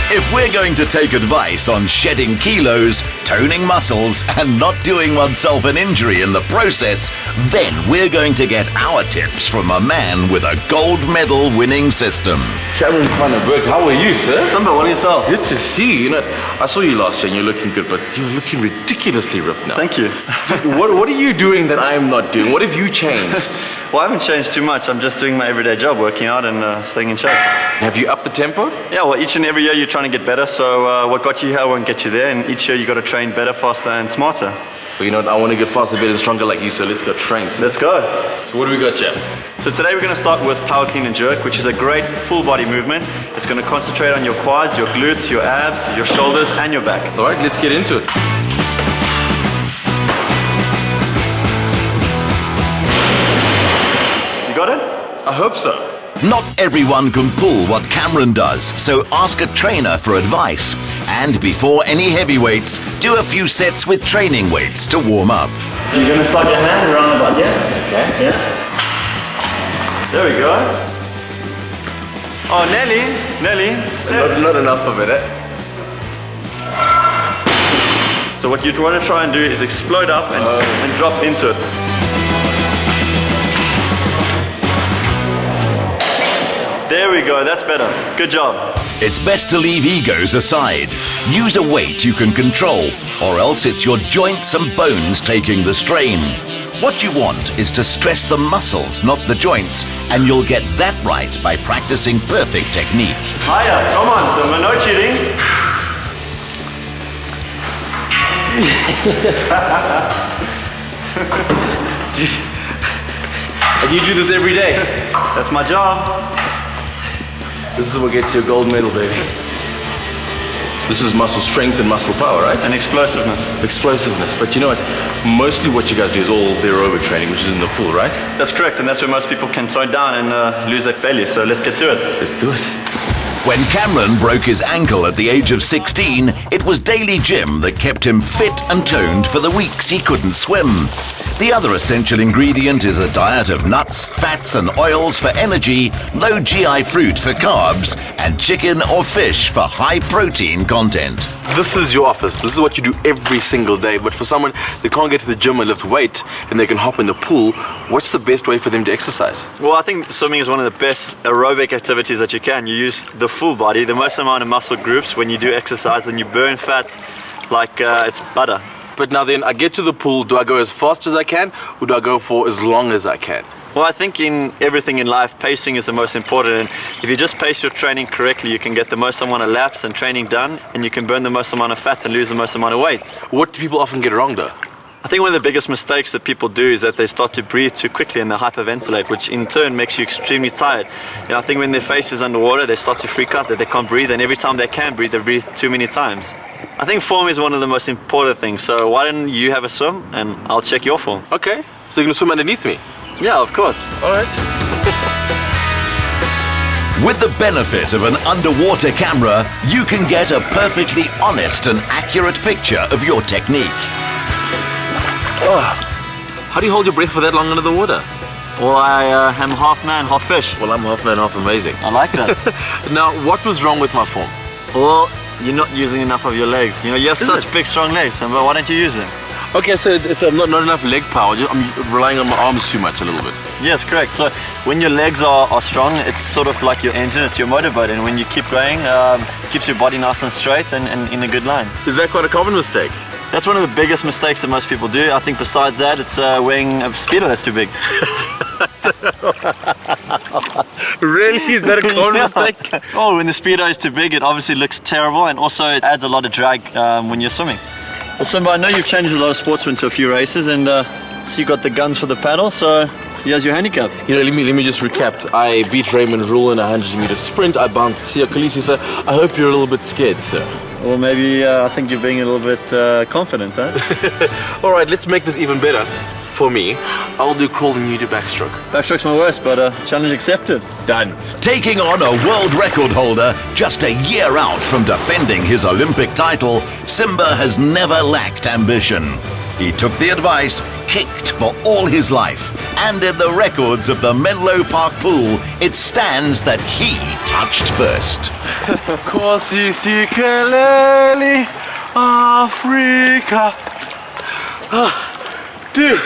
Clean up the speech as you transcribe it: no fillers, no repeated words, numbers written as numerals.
If we're going to take advice on shedding kilos, toning muscles, and not doing oneself an injury in the process, then we're going to get our tips from a man with a gold medal winning system. Cameron van der Burgh, how are you, sir? Simba, what are yourself? Good to see you. You know, I saw you last year and you're looking good, but you're looking ridiculously ripped now. Thank you. Dude, what are you doing that I'm not doing? What have you changed? Well, I haven't changed too much. I'm just doing my everyday job, working out and staying in shape. Have you upped the tempo? Yeah, well, each and every year you're trying to get better, so what got you here won't get you there, and each year you got to train better, faster, and smarter. Well, you know what? I want to get faster, better, and stronger like you, so let's go train. Let's go. So what do we got, Jeff? So today we're going to start with power clean and jerk, which is a great full body movement. It's going to concentrate on your quads, your glutes, your abs, your shoulders, and your back. All right, let's get into it. You got it? I hope so. Not everyone can pull what Cameron does, so ask a trainer for advice. And before any heavy weights, do a few sets with training weights to warm up. You're going to slide your hands around the butt, yeah? Okay. Yeah. There we go. Oh, Nelly. Not enough of it, eh? So what you want to try and do is explode up and drop into it. There we go, that's better. Good job. It's best to leave egos aside. Use a weight you can control, or else it's your joints and bones taking the strain. What you want is to stress the muscles, not the joints, and you'll get that right by practicing perfect technique. Higher, come on, Simba, no cheating. And you do this every day. That's my job. This is what gets you a gold medal, baby. This is muscle strength and muscle power, right? And explosiveness. Explosiveness. But you know what? Mostly what you guys do is all the aerobic training, which is in the pool, right? That's correct, and that's where most people can tone down and lose that belly. So let's get to it. Let's do it. When Cameron broke his ankle at the age of 16, it was daily gym that kept him fit and toned for the weeks he couldn't swim. The other essential ingredient is a diet of nuts, fats and oils for energy, low GI fruit for carbs, and chicken or fish for high protein content. This is your office. This is what you do every single day. But for someone that can't get to the gym and lift weight and they can hop in the pool, what's the best way for them to exercise? Well, I think swimming is one of the best aerobic activities that you can. You use the full body, the most amount of muscle groups when you do exercise, and you burn fat like it's butter. But now then, I get to the pool, do I go as fast as I can, or do I go for as long as I can? Well, I think in everything in life, pacing is the most important. And if you just pace your training correctly, you can get the most amount of laps and training done, and you can burn the most amount of fat and lose the most amount of weight. What do people often get wrong, though? I think one of the biggest mistakes that people do is that they start to breathe too quickly and they hyperventilate, which in turn makes you extremely tired. You know, I think when their face is underwater, they start to freak out that they can't breathe, and every time they can breathe, they breathe too many times. I think form is one of the most important things, so why don't you have a swim and I'll check your form. Okay, so you're going to swim underneath me? Yeah, of course. All right. With the benefit of an underwater camera, you can get a perfectly honest and accurate picture of your technique. Oh. How do you hold your breath for that long under the water? Well, I am half man, half fish. Well, I'm half man, half amazing. I like that. Now, what was wrong with my form? Well, you're not using enough of your legs. You know, you have such big, strong legs, but why don't you use them? Okay, so it's not enough leg power. I'm relying on my arms too much, a little bit. Yes, correct. So when your legs are strong, it's sort of like your engine, it's your motorboat, and when you keep going, keeps your body nice and straight and in a good line. Is that quite a common mistake? That's one of the biggest mistakes that most people do. I think besides that, it's wearing a speedo that's too big. Really? Is that a common mistake? Oh, when the speedo is too big, it obviously looks terrible, and also it adds a lot of drag when you're swimming. Well, Simba, I know you've changed a lot of sportsmen to a few races, and so you got the guns for the paddle, so here's your handicap. You know, let me just recap. I beat Raymond Rule in a 100-meter sprint. I bounced Sia Khaleesi, so I hope you're a little bit scared, sir. Well, maybe I think you're being a little bit confident, huh? All right, let's make this even better. For me, I'll do crawl and you do backstroke. Backstroke's my worst, but challenge accepted. Done. Taking on a world record holder just a year out from defending his Olympic title, Simba has never lacked ambition. He took the advice, kicked for all his life, and in the records of the Menlo Park pool, it stands that he touched first. Kosi sikeleli Africa. Dude.